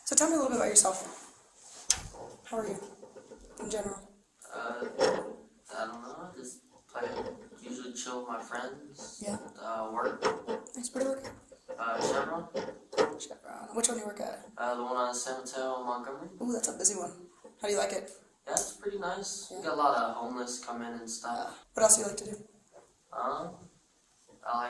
So tell me a little bit about yourself. How are you, in general? I don't know, just usually chill with my friends. Yeah. Work. Nice, where do you work at? Chevron. Chevron. Which one do you work at? The one on San Mateo, Montgomery. Ooh, that's a busy one. How do you like it? Yeah, it's pretty nice. Yeah. We got a lot of homeless come in and stuff. What else do you like to do? I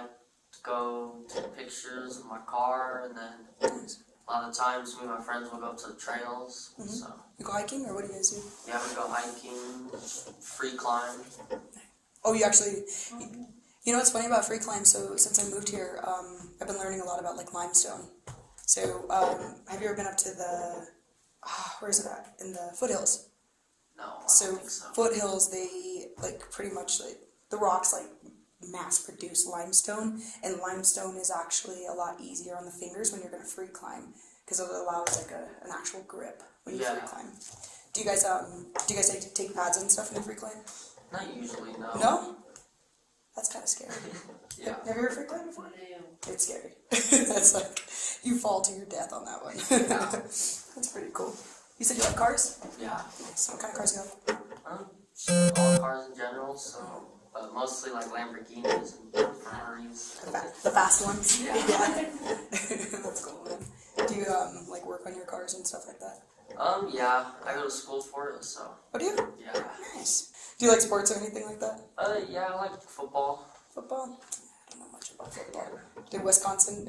like to go take pictures of my car, and then Nice. a lot of times me and my friends will go to the trails. Mm-hmm. So You go hiking, or what do you guys do? yeah, we go hiking, free climb. Oh, you actually... You know what's funny about free climb? So since I moved here, I've been learning a lot about like limestone. So have you ever been up to the... where is it at? In the foothills. No, I don't So think so. foothills, they like pretty much like the rocks like mass produce limestone, and limestone is actually a lot easier on the fingers when you're gonna free climb because it allows like an actual grip when you free climb. Do you guys like to take pads and stuff in the free climb? Not usually, no. No? That's kind of scary. Yeah. Have you ever free climbed before? It's scary. That's like you fall to your death on that one. Yeah. That's pretty cool. You said you like cars? Yeah. So what kind of cars do you have? All cars in general, so mostly like Lamborghinis and Ferraris. The fast ones? Yeah. That's cool, man. Do you, like, work on your cars and stuff like that? Yeah, I go to school for it, so. Oh, do you? Yeah. Nice. Do you like sports or anything like that? Yeah, I like football. Football? I don't know much about football. Did Wisconsin,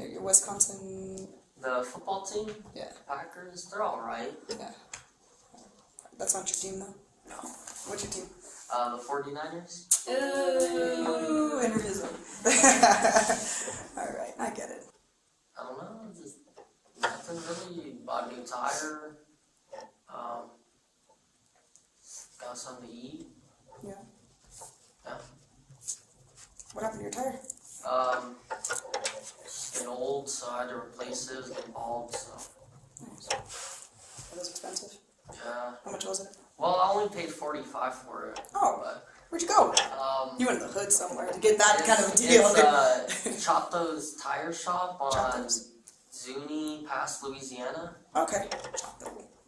The football team? Yeah. Packers, they're alright. Yeah. That's not your team, though? No. What's your team? The 49ers. Ooh, interviews. Alright, I get it. I don't know, just nothing really. Bought a new tire. Got something to eat. Yeah. Yeah. What happened to your tire? Just getting old, so I had to replace it. It was getting bald, so. Nice. That was expensive. Yeah. How much was it? Well, I only paid $45 for it. Oh, but, where'd you go? You went in the hood somewhere to get that kind of a deal. It's Chato's Tire Shop on Chato's? Zuni, past Louisiana. Okay.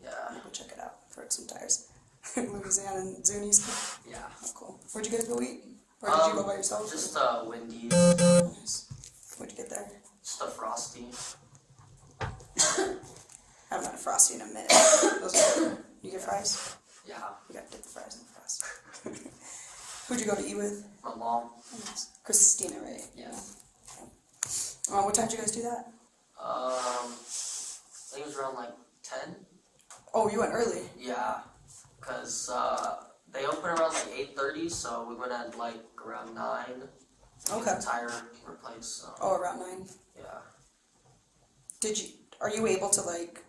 Yeah. Go check it out for some tires. Louisiana and Zuni's. Yeah. Oh, cool. Where'd you guys go eat? Or did you go by yourself? Just Wendy's. Nice. What'd you get there? Just a Frosty. Haven't had a Frosty in a minute. Those are good. You get fries? Yeah. You gotta dip the fries in the Frosty. Who'd you go to eat with? My mom. Nice. Kristina, right? Yeah. What time did you guys do that? I think it was around like 10. Oh, you went early. Yeah. Cause they open around like 8:30, so we went at like around 9. Okay. The tire replaced. So. Oh, around 9. Yeah. Are you able to like,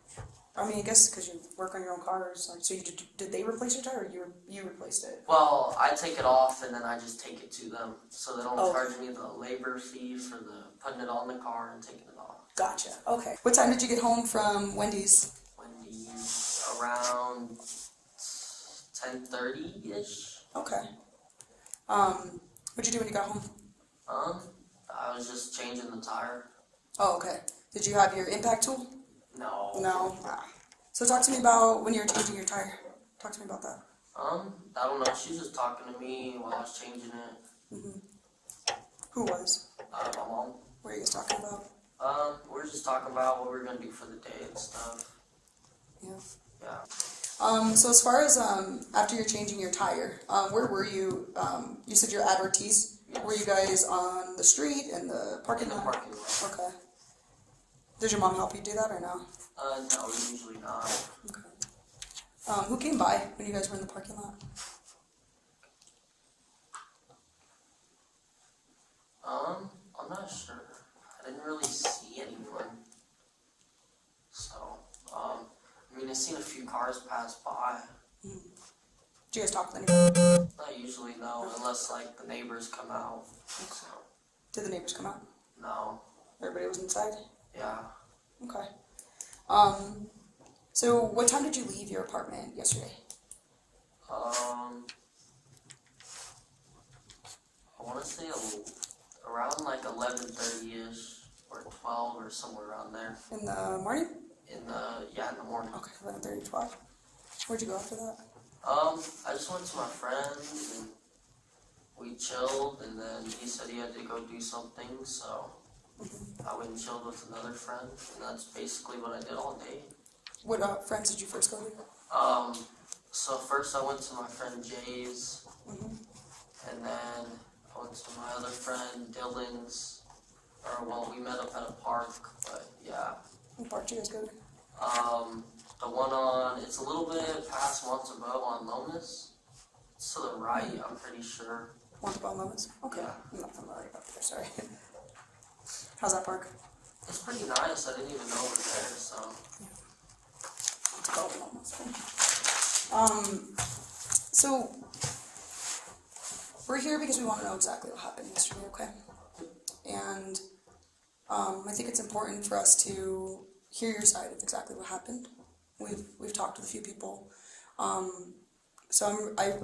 I mean, I guess because you work on your own cars, like, so did they replace your tire or you replaced it? Well, I take it off and then I just take it to them, so they don't Okay. charge me the labor fee for the putting it on the car and taking it off. Gotcha. Okay. What time did you get home from Wendy's? Wendy's around 10:30-ish. Okay. What'd you do when you got home? I was just changing the tire. Oh, okay. Did you have your impact tool? No. No. So talk to me about when you were changing your tire. Talk to me about that. I don't know. She was just talking to me while I was changing it. Mm-hmm. Who was? My mom. What are you guys talking about? We were just talking about what we were gonna do for the day and stuff. Yeah. Yeah. So as far as after you're changing your tire, where were you? You said you're at Ortiz. Yes. Were you guys on the street in the parking lot? In the parking lot. Okay. Does your mom help you do that or no? No, usually not. Okay. Who came by when you guys were in the parking lot? I'm not sure. I didn't really see anyone. So, I mean, I seen a few cars pass by. Mm. Did you guys talk with anybody? Not usually, no, unless like the neighbors come out. So, Did the neighbors come out? no. Everybody was inside? Yeah. Okay. So what time did you leave your apartment yesterday? I want to say around like 11:30-ish or 12 or somewhere around there. In the morning? in the morning. Okay, 11:30, 12. Where'd you go after that? I just went to my friend's and we chilled, and then he said he had to go do something, so I went and chilled with another friend, and that's basically what I did all day. What friends did you first go to? So first I went to my friend Jay's, and then I went to my other friend Dylan's, we met up at a park, but yeah. What park did you guys go to? The one it's a little bit past Montebello on Lomas. It's to the right, I'm pretty sure. Montebello Lomas? Okay. Yeah. I'm not familiar about there, sorry. How's that park? It's pretty nice, I didn't even know it was there, so. Montebello Lomas. So, we're here because we want to know exactly what happened yesterday, okay? And I think it's important for us to hear your side of exactly what happened. We've talked with a few people, so I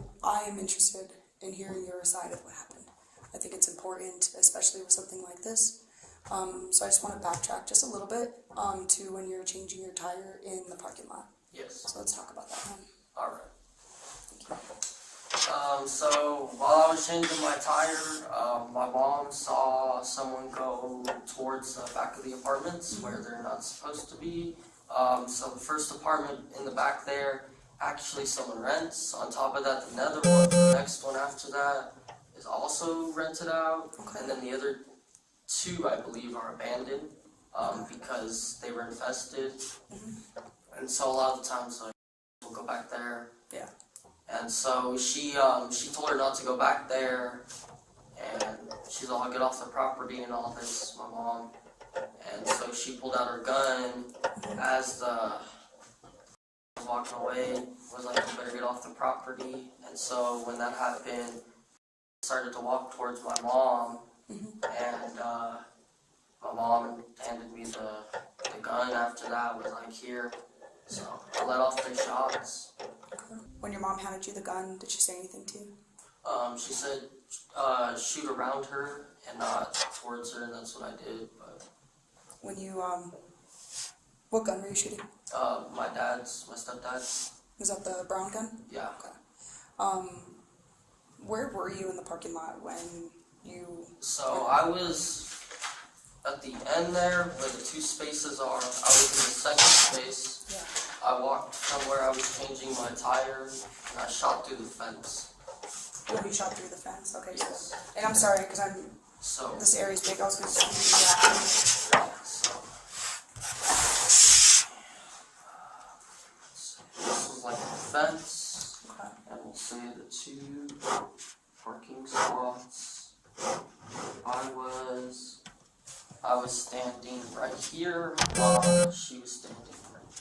am interested in hearing your side of what happened. I think it's important, especially with something like this. So I just want to backtrack just a little bit to when you're changing your tire in the parking lot. Yes. So let's talk about that one. All right. So while I was changing my tire, my mom saw someone go towards the back of the apartments where they're not supposed to be. So the first apartment in the back there, actually someone rents. On top of that, the next one after that is also rented out. Okay. And then the other two, I believe, are abandoned because they were infested. And so a lot of the times, we'll go back there. Yeah. And so she told her not to go back there, and she's all, get off the property and all this, my mom. And so she pulled out her gun as the was walking away, was like, you better get off the property. And so when that happened, I started to walk towards my mom, and my mom handed me the gun after that, was like, here. So I let off 3 shots. When your mom handed you the gun, did she say anything to you? She said shoot around her and not towards her, and that's what I did. But when you what gun were you shooting? My stepdad's. Was that the brown gun? Yeah. Okay. Where were you in the parking lot when you? So I was at the end there where the 2 spaces are. I was in the second space. Yeah. I walked from where I was changing my tire, and I shot through the fence. Oh, you shot through the fence? Okay, Yes. so, and I'm sorry, because this area's big, I was going to say this was like a fence, okay. and we'll say the 2 parking spots. I was standing right here, while she was standing right here.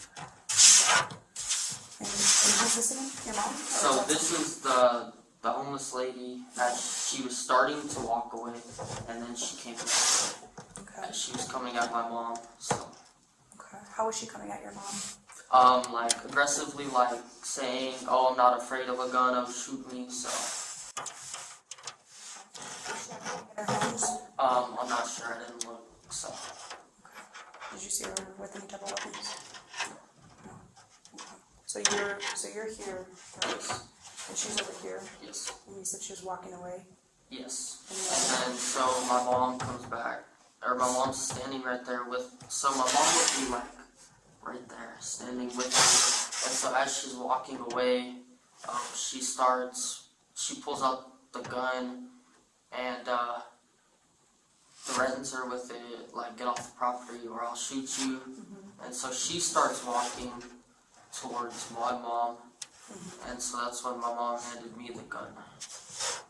And who's this again? Your mom? So this is the homeless lady as she was starting to walk away, and then she came back. Okay. As she was coming at my mom, so. Okay. How was she coming at your mom? Like aggressively, like saying, "Oh, I'm not afraid of a gun. Oh, shoot me." So. Her hands? I'm not sure. I didn't look. So. Okay. Did you see her with any type of weapons? No. Okay. So you're here, right? And she's over here. Yes. And you said she was walking away. Yes. And then so my mom comes back, or my mom's standing right there with. So my mom would be like right there, standing with me. And so as she's walking away, she pulls out the gun and threatens her with it, like, get off the property or I'll shoot you. And so she starts walking towards my mom. And so that's when my mom handed me the gun.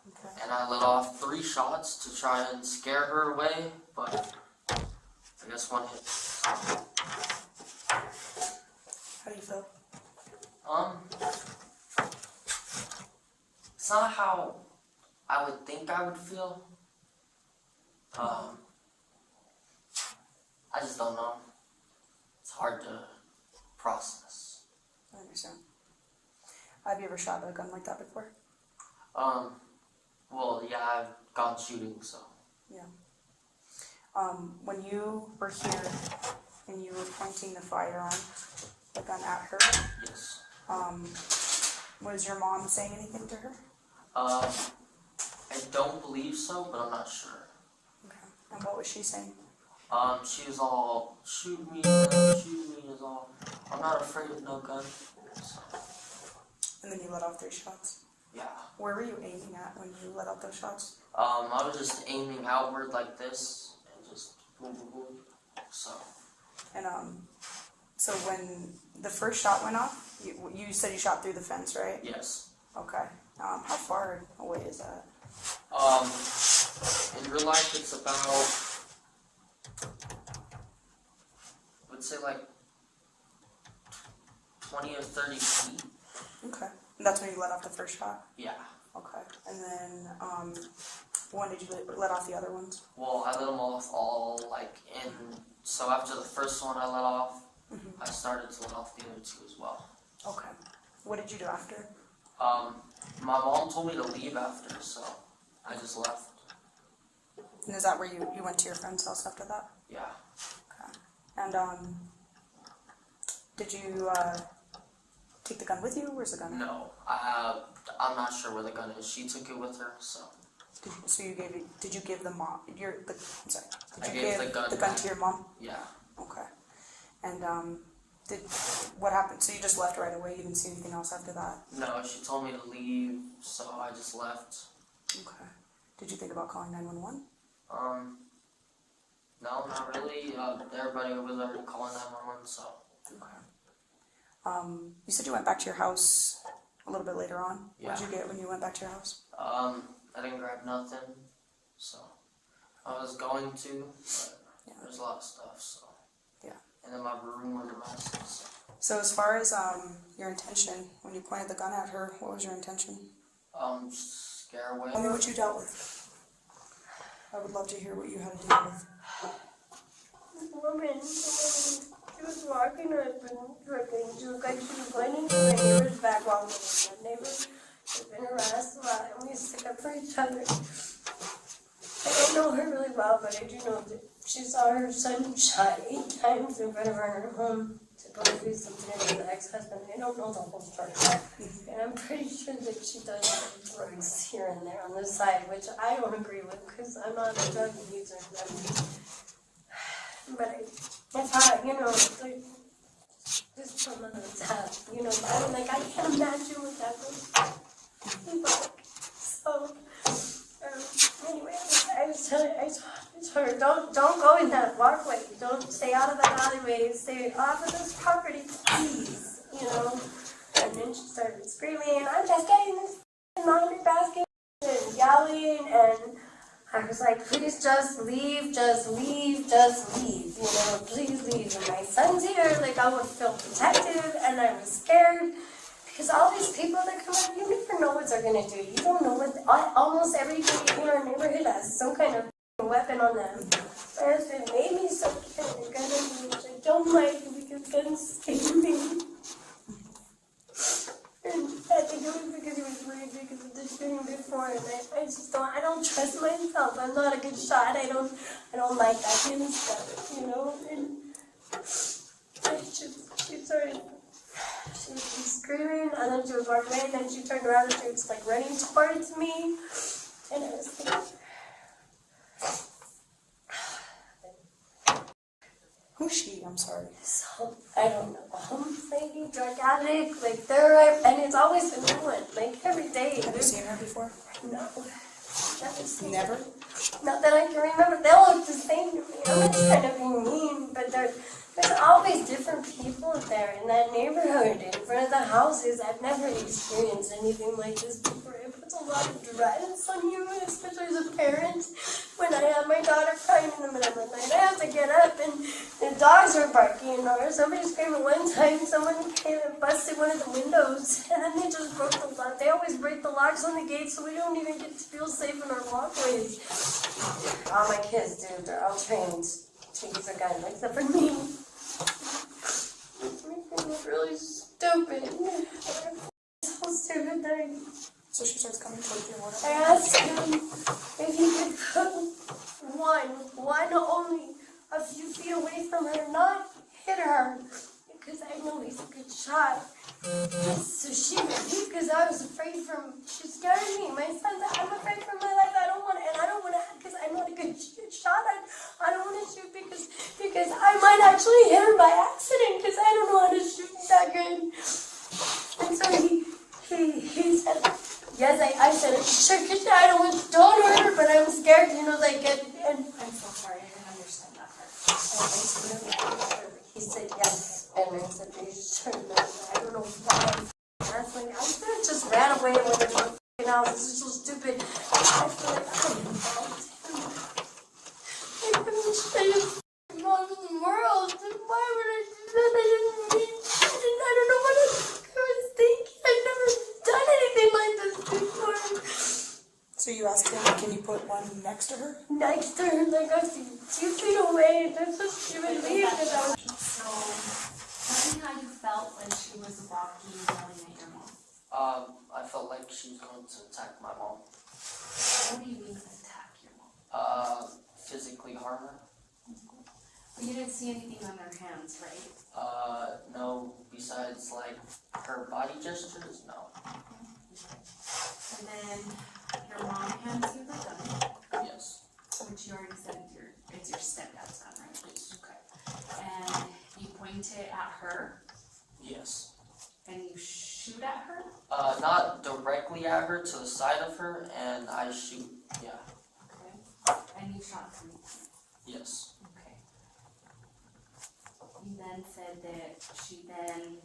Okay. And I let off 3 shots to try and scare her away, but I guess 1 hit. How do you feel? It's not how I would think I would feel. I just don't know. It's hard to process. I understand. Have you ever shot a gun like that before? Well, yeah, I've gone shooting, so. Yeah. When you were here And you were pointing the firearm, the gun at her? Yes. Was your mom saying anything to her? I don't believe so, but I'm not sure. Okay. And what was she saying? She was all, shoot me, is all, I'm not afraid of no gun. So. And then you let off 3 shots? Yeah. Where were you aiming at when you let out those shots? I was just aiming outward like this, and just boom, boom, boom. So. And, so when the first shot went off, you said you shot through the fence, right? Yes. Okay. How far away is that? In real life, it's about, I would say like 20 or 30 feet. Okay. And that's when you let off the first shot? Yeah. Okay. And then, when did you let off the other ones? Well, I let them off all, like, so after the first one I let off, I started to let off the other 2 as well. Okay. What did you do after? My mom told me to leave after, so I just left. And is that where you went to your friend's house after that? Yeah. Okay. And, did you, take the gun with you? Where's the gun? No. I'm not sure where the gun is. She took it with her, so. So you gave it, did you give the mom, I'm sorry. Did I you gave give the gun to your mom? Yeah. Okay. And, what happened? So you just left right away? You didn't see anything else after that? No, she told me to leave, so I just left. Okay. Did you think about calling 911? No, not really. Everybody was already calling 911, so. Okay. You said you went back to your house a little bit later on. Yeah. What did you get when you went back to your house? I didn't grab nothing, so. I was going to, but there's a lot of stuff, so. Yeah. And then my room was a mess, so. So as far as your intention, when you pointed the gun at her, what was your intention? Scare away. Tell me what you dealt with. I would love to hear what you had to deal with. This woman, she was walking, or had been drinking. She was pointing to my neighbor's back while my neighbor had been harassed a lot, and we stick up for each other. I don't know her really well, but I do know that she saw her son shot 8 times in front of her in her home. Supposedly something with the ex-husband. I don't know the whole story. And I'm pretty sure that she does drugs here and there on the side, which I don't agree with because I'm not a drug user. But it's hard, you know, like, just from another top, you know, I can't imagine what that was like. So, anyway, I told her, don't go in that walkway. Don't stay out of that alleyway. Stay off of this property, please. You know. And then she started screaming, "I'm just getting this laundry basket," and yelling. And I was like, "Please, just leave. Just leave. Just leave. You know, please leave." And my son's here. Like I would feel protective, and I was scared. Because all these people that come up, you never know what they're going to do. You don't know what, almost everybody in our neighborhood has some kind of weapon on them. My husband made me so scared of guns, which I don't like because guns scare me. And I think it was because he was worried because of the shooting before, and I don't trust myself. I'm not a good shot. I don't like that kind of stuff, you know. And she started. She was screaming, and then she was walking away, and then she turned around and she was like running towards me, and I was like, Who's she? I'm sorry. so, I don't know, homeless lady, drug addict, like they're right, and it's always a new one, like every day. Have you seen her before? No, never seen Never? her. Not that I can remember. They all look the same to me. I'm not trying to be mean, but there's always different people there in that neighborhood, in front of the houses. I've never experienced anything like this before. It puts a lot of duress on you, especially as a parent. When I have my daughter crying in the middle of the night, I have to get up, and the dogs are barking, or somebody screamed at one time. Someone came and busted one of the windows, and then they just broke the lock. They always break the locks on the gate, so we don't even get to feel safe in our walkways. All my kids, dude, they're all trained to use a gun, except for me. It's making me really stupid. So stupid that So she starts coming towards you. I asked him if he could put one only a few feet away from her, not hit her because I know he's a good shot. So she refused because I was afraid she scared me. My son said, I'm afraid for my life. I don't want to, because I'm not a good shot. I don't want to shoot because I might actually hit her by accident because I don't know how to shoot that good. And so he said, yes, I said it. Sure, don't hurt her, but I was scared, and I'm so sorry, I didn't understand that part. he said yes, and I said, are you sure? I don't know why. I just ran away with it. This is so stupid. I feel like I involved him. I couldn't stay involved in the world. Why would I do that? I don't know what I was thinking. I've never done anything like this before. So you asked him, can you put one next to her? Next to her, like I was 2 feet away. That's what she would leave. So, tell me how you felt when she was walking and yelling at your mom. I felt like she was going to attack my mom. What do you mean attack your mom? Physically harm her. But you didn't see anything on their hands, right? No, besides like her body gestures, no. And then your mom hands you the gun. Yes. Which you already said it's your stepdad's gun, right? Yes. Okay. And you point it at her. Yes. And you shoot at her? Not directly at her, to the side of her, and I shoot, yeah. Okay. And you shot 3 times? Yes. Okay. You then said that she then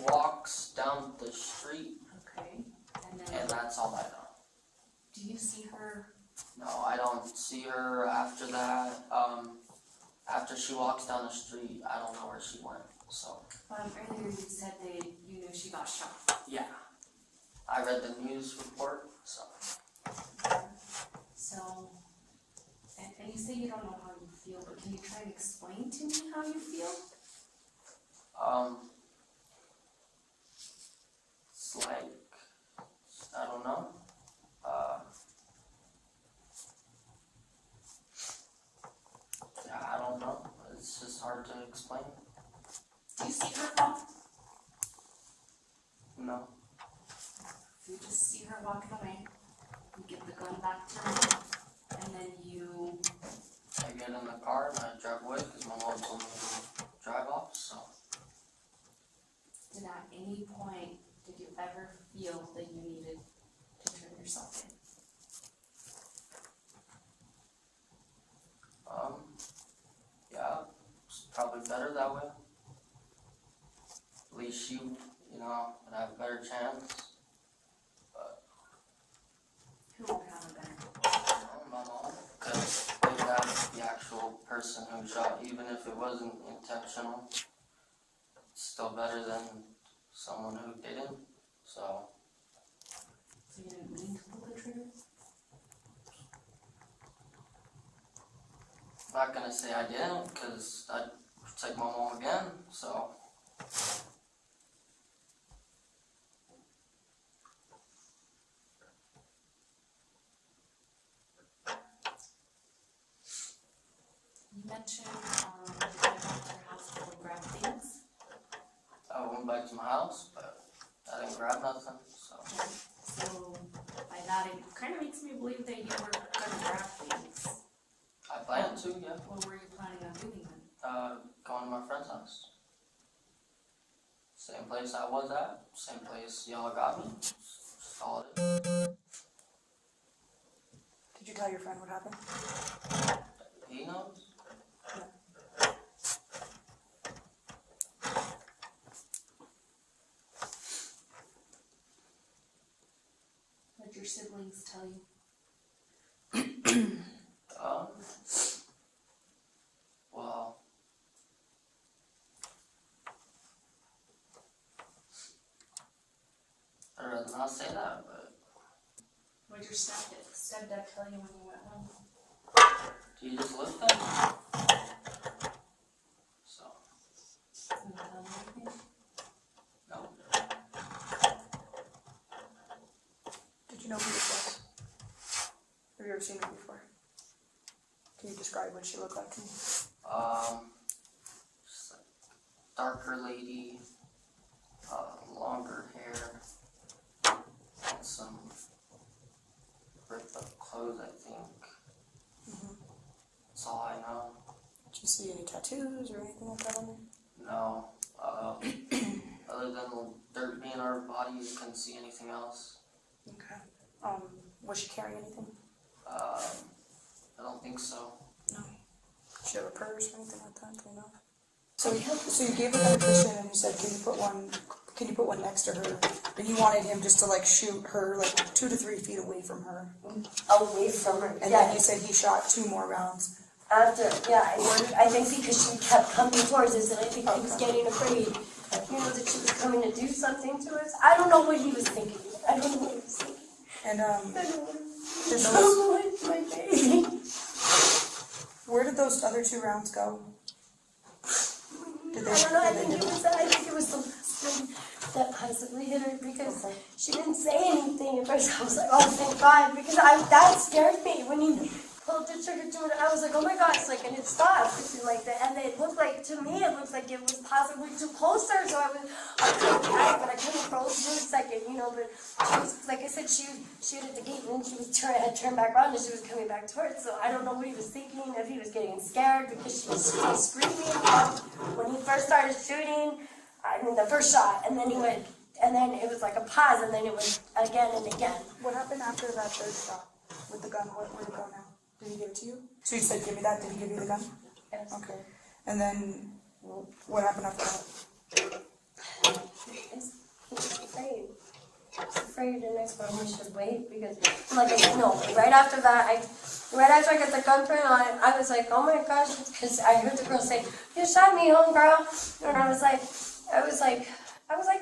Walks down the street, okay. and that's all I know. Do you see her? No, I don't see her after that. After she walks down the street, I don't know where she went, so. Earlier you said that you knew she got shot. Yeah. I read the news report, so. So, and you say you don't know how you feel, but can you try and explain to me how you feel? It's like, I don't know. Yeah, I don't know. It's just hard to explain. Do you see her fall? No. You just see her walking away. You give the gun back to her, and then you. I get in the car and I drive away because my mom told me to drive off, so. Did at any point did you ever feel that you needed to turn yourself in? Yeah, it's probably better that way. At least you know, would have a better chance. But, Who would have a better? my mom, because maybe that's the actual person who shot, even if it wasn't intentional. It's still better than someone who didn't, so. So you didn't mean to pull the trigger? I'm not gonna say I didn't, because I'd protect my mom again, so. You mentioned you went back to your house to go grab things. I went back to my house, but I didn't grab nothing, so. So by that, it kind of makes me believe that you were gonna grab things. I planned to, yeah. What were you planning on doing then? Going to my friend's house. Same place I was at, same place y'all got me. Just all it is. Did you tell your friend what happened? He knows. What did your siblings tell you? Well, I'd rather not say that, but What did your stepdad tell you when you went home? do you just live there? So, Didn't he tell you anything? no. Did you know who this was? Have you ever seen her before? Can you describe what she looked like to me? Just like Did you see any tattoos or anything like that on there? No. Other than the dirt being on her body, you couldn't see anything else. Okay. Was she carrying anything? I don't think so. No. Did she have a purse or anything like that? Do you know? So you gave her that Kristian and you said, can you put one next to her? And you wanted him just to like shoot her like 2 to 3 feet away from her. Away from her. And then you said he shot 2 more rounds. After, yeah, I think because she kept coming towards us, and I think he was getting afraid, that she was coming to do something to us. I don't know what he was thinking. I don't know what he was thinking. And My baby. where did those other 2 rounds go? I don't know. I think it was the last one that possibly hit her because she didn't say anything at first. I was like, oh, thank God, because that scared me when he pulled the trigger to it. I was like, oh my gosh, like, and it stopped, like that, and it looked like, to me, it looked like it was possibly too close to her, so I couldn't panic, but I couldn't froze for a second, but she was, like I said, she was at the gate, and she had turned back around, and she was coming back towards, so I don't know what he was thinking, if he was getting scared, because she was screaming, when he first started shooting, the first shot, and then he went, and then it was like a pause, and then it was again and again. What happened after that 3rd shot with the gun? Where'd it go now? Did he give it to you? So you said, give me that. Did he give you the gun? Yes. Okay. And then, what happened after that? He was afraid. He was afraid, and I told him he should wait, because, like I said, no, right after I got the gun for him, I was like, oh my gosh, because I heard the girl say, you shot me, homegirl. And I was like,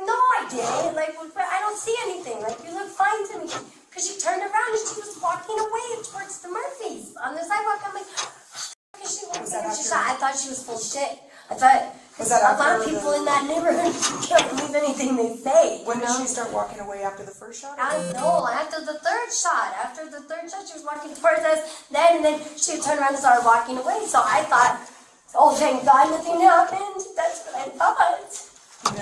no, I didn't. Like, but I don't see anything. Like, you look fine to me. Because she turned around and she was walking away towards the Murphys on the sidewalk. I'm like, because she went and she shot. I thought she was full shit. I thought a lot of people in that neighborhood can't believe anything they say. When did she start walking away after the 1st shot? I know, after the 3rd shot. After the 3rd shot, she was walking towards us. And then she turned around and started walking away. So I thought, oh, thank God nothing happened. That's what I thought. And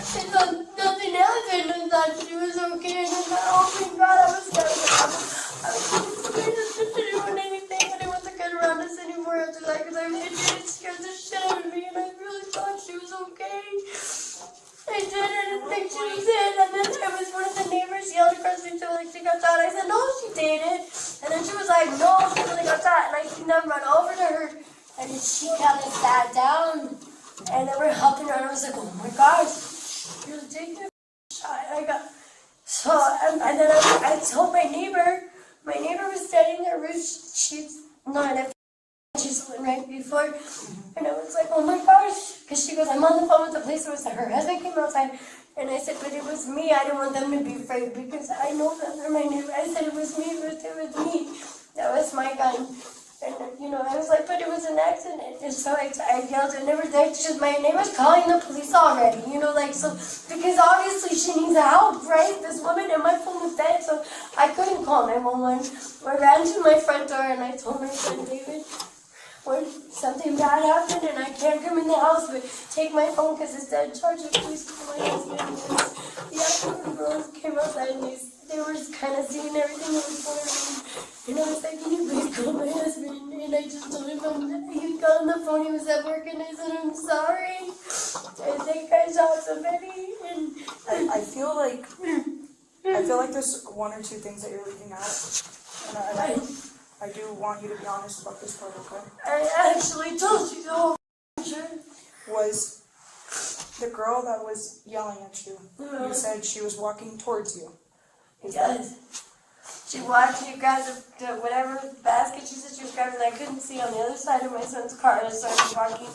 nothing happened. I thought she was okay. And I thought, oh my God, I was scared to do anything. I didn't want to get around us anymore after that because it scared the shit out of me. And I really thought she was okay. I didn't think she was in. And then there was one of the neighbors yelled across me, like she got shot. I said, no, she didn't. And then she was like, no, she really got shot. And I seen them run over to her. And then she kind of sat down. And they were helping her. And I was like, oh my gosh. You're taking a shot. And then I told my neighbor was standing there, she's right before, and I was like, oh my gosh, because she goes, I'm on the phone with the police officer, her husband came outside, and I said, but it was me, I didn't want them to be afraid, because I know that they're my neighbor. I said, it was me, that was my gun. And, I was like, but it was an accident. And so I yelled, and my neighbor's calling the police already, so, because obviously she needs help, right? This woman, and my phone was dead, so I couldn't call 911. I ran to my front door, and I told my friend David, when something bad happened, and I can't come in the house, but take my phone, because it's dead. Charge the police for my husband. The African girls came outside, and they were kind of seeing everything that was going on. And I was like, can you please call my husband? And I just told him he got on the phone, he was at work, and I said, I'm sorry. I think I shot somebody. And I feel like there's 1 or 2 things that you're leaving out. And I do want you to be honest about this part, okay? I actually told you the whole truth. Was the girl that was yelling at you, you said she was walking towards you. Yes. She walked, she grabbed the whatever basket she said she was grabbing that I couldn't see on the other side of my son's car, and I started walking.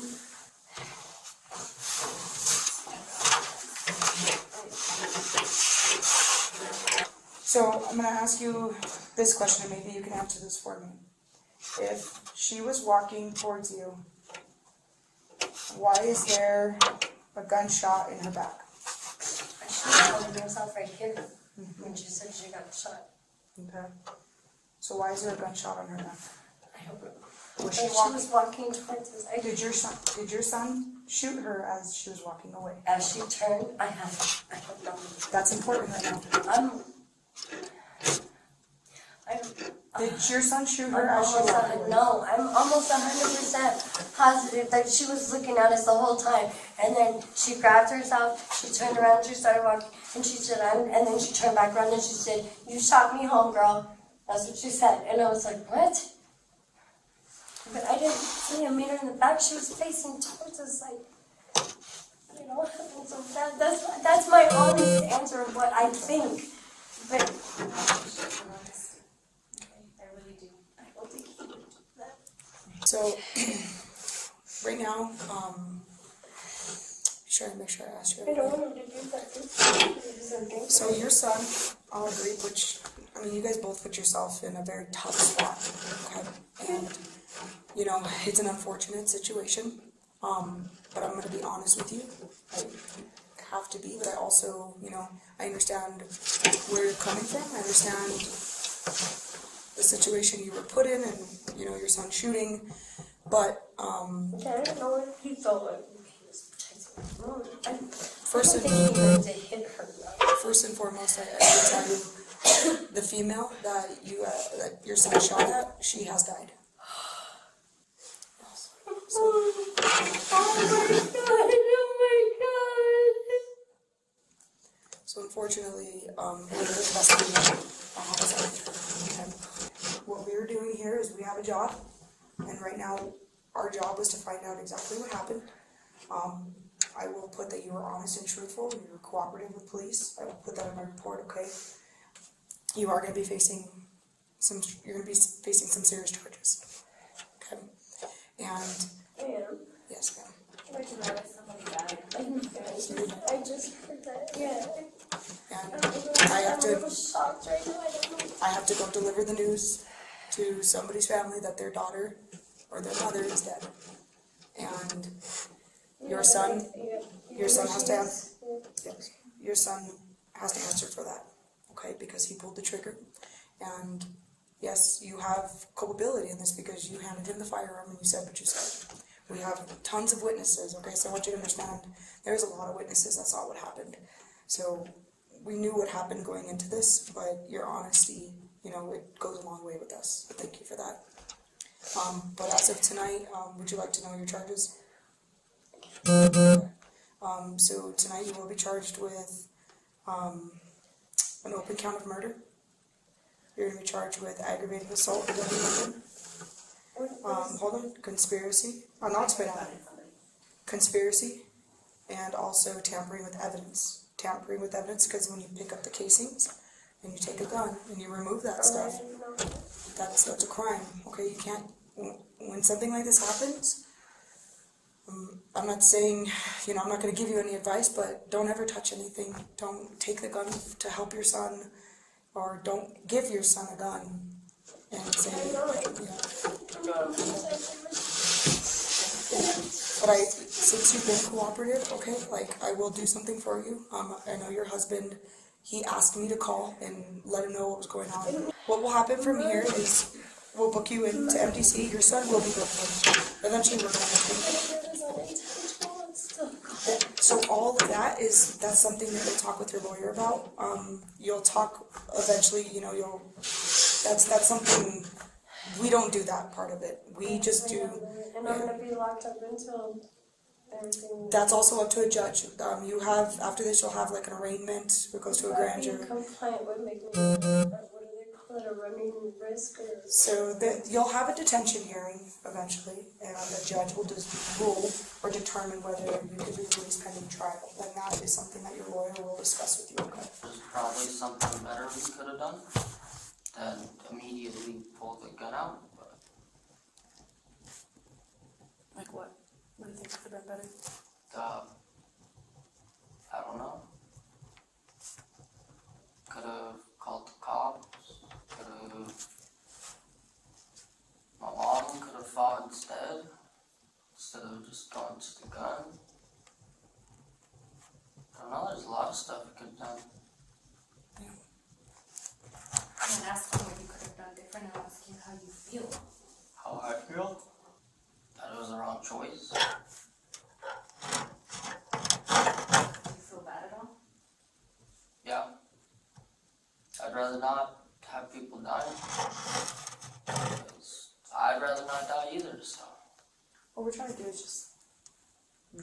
So I'm going to ask you this question, and maybe you can answer this for me. If she was walking towards you, why is there a gunshot in her back? She was holding herself right here when she said she got shot. Okay. So why is there a gunshot on her neck? I don't know. Was she was walking towards us. Did your son shoot her as she was walking away? As she turned, I don't know. That's important right now. Did your son shoot her I'm as she almost walked away? no, I'm almost 100% positive that she was looking at us the whole time. And then she grabbed herself, she turned around, she started walking, and she said, and then she turned back around and she said, "You shot me home, girl." That's what she said. And I was like, "What?" But I didn't see a meter in the back. She was facing towards us, like, you know. And so that's my honest answer of what I think. But I really do. I don't think he would do that. So, right now, trying to make sure I ask you I don't everything. want him to do that. So your son, I'll agree, which, I mean, you guys both put yourself in a very tough spot, okay? And, you know, it's an unfortunate situation, but I'm going to be honest with you. I have to be, but I also, you know, I understand where you're coming from. I understand the situation you were put in and, you know, your son shooting, but, I don't know what he felt like. First and foremost, I will tell you, the female that your son shot at, she has died. So, so unfortunately, we're investigating a homicide. Okay? What we're doing here is we have a job, and right now, our job was to find out exactly what happened. I will put that you were honest and truthful, and you were cooperative with police. I will put that in my report, okay? You are going to be facing some serious charges, okay? And, yes, ma'am. I just heard that, yeah. And I have to go deliver the news to somebody's family that their daughter or their mother is dead. And your son has to answer. Yes, your son has to answer for that, okay? Because he pulled the trigger, and yes, you have culpability in this because you handed him the firearm and you said what you said. We have tons of witnesses, okay? So I want you to understand, there's a lot of witnesses that saw what happened. So we knew what happened going into this, but your honesty, you know, it goes a long way with us. So thank you for that. But as of tonight, would you like to know your charges? So tonight you will be charged with an open count of murder. You're going to be charged with aggravated assault and deadly weapon. Hold on, conspiracy. Not explain that. Conspiracy, and also tampering with evidence. Tampering with evidence because when you pick up the casings and you take a gun and you remove that stuff, that's a crime. Okay, you can't. When something like this happens, I'm not saying, you know, I'm not going to give you any advice, but don't ever touch anything. Don't take the gun to help your son, or don't give your son a gun and say, you know. But since you've been cooperative, okay, like, I will do something for you. I know your husband, he asked me to call and let him know what was going on. What will happen from here is we'll book you into MDC. Your son will be booked in. Eventually we're going to So all of that that's something that you'll talk with your lawyer about. You'll talk eventually, you know, that's something, we don't do that part of it. We just do. And I'm going to be locked up until everything. That's also up to a judge. You have, after this, you'll have like an arraignment. It goes to a grand jury. Compliant would make me, what do they call it, a running risk? So you'll have a detention hearing eventually, and the judge will just rule or determine whether you could be released pending trial. And that is something that your lawyer will discuss with you. Okay? There's probably something better we could have done than immediately pull the gun out. But Like what? What do you think could have been better? I don't know. Could have called the cops. Could have. My mom could have fought instead of just going to the gun. I don't know. There's a lot of stuff we could have done. Yeah. I'm not asking what you could have done different. I'm asking how you feel. How I feel? That it was the wrong choice. Do you feel bad at all? Yeah. I'd rather not have people die.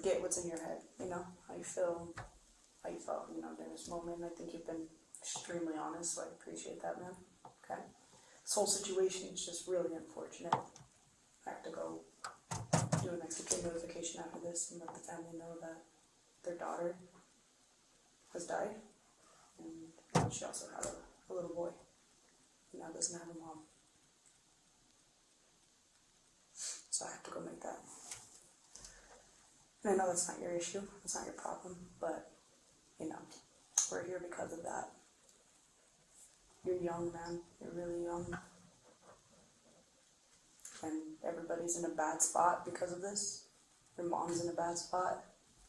get what's in your head, you know, how you felt, you know, during this moment. I think you've been extremely honest, so I appreciate that, man. Okay. This whole situation is just really unfortunate. I have to go do an extra notification after this and let the family know that their daughter has died, and she also had a little boy, and now doesn't have a mom. So I have to go make that. And I know that's not your issue, that's not your problem, but, you know, we're here because of that. You're young, man. You're really young. And everybody's in a bad spot because of this. Your mom's in a bad spot.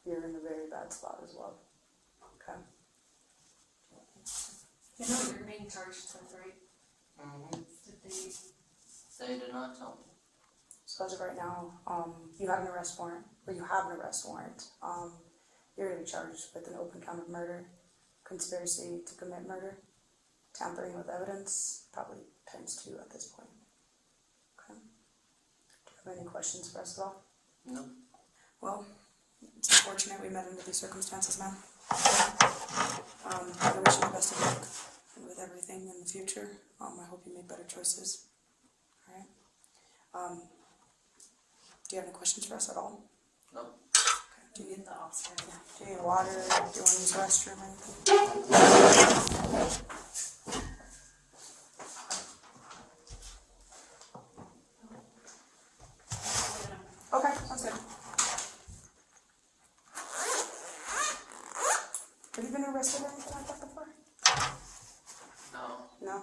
You're in a very bad spot as well. Okay? You know what you're being charged with, right? Mm-hmm. Did They did not tell me. So as of right now, you have an arrest warrant, or you have an arrest warrant. You're going to be charged with an open count of murder, conspiracy to commit murder, tampering with evidence, probably ×2 at this point. Okay. Do you have any questions for us at all? No. Well, it's unfortunate we met under these circumstances, man. I wish you the best of luck with everything in the future. I hope you make better choices. All right. Do you have any questions for us at all? No. Okay. Do you need the officer? Yeah. Do you need water? Do you want to use the restroom or anything? Okay, sounds good. Have you been arrested or anything like that before? No. No?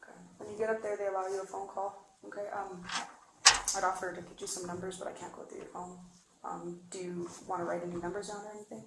Okay. When you get up there, they allow you a phone call. Okay, I'd offer to get you some numbers, but I can't go through your phone. Do you want to write any numbers down or anything?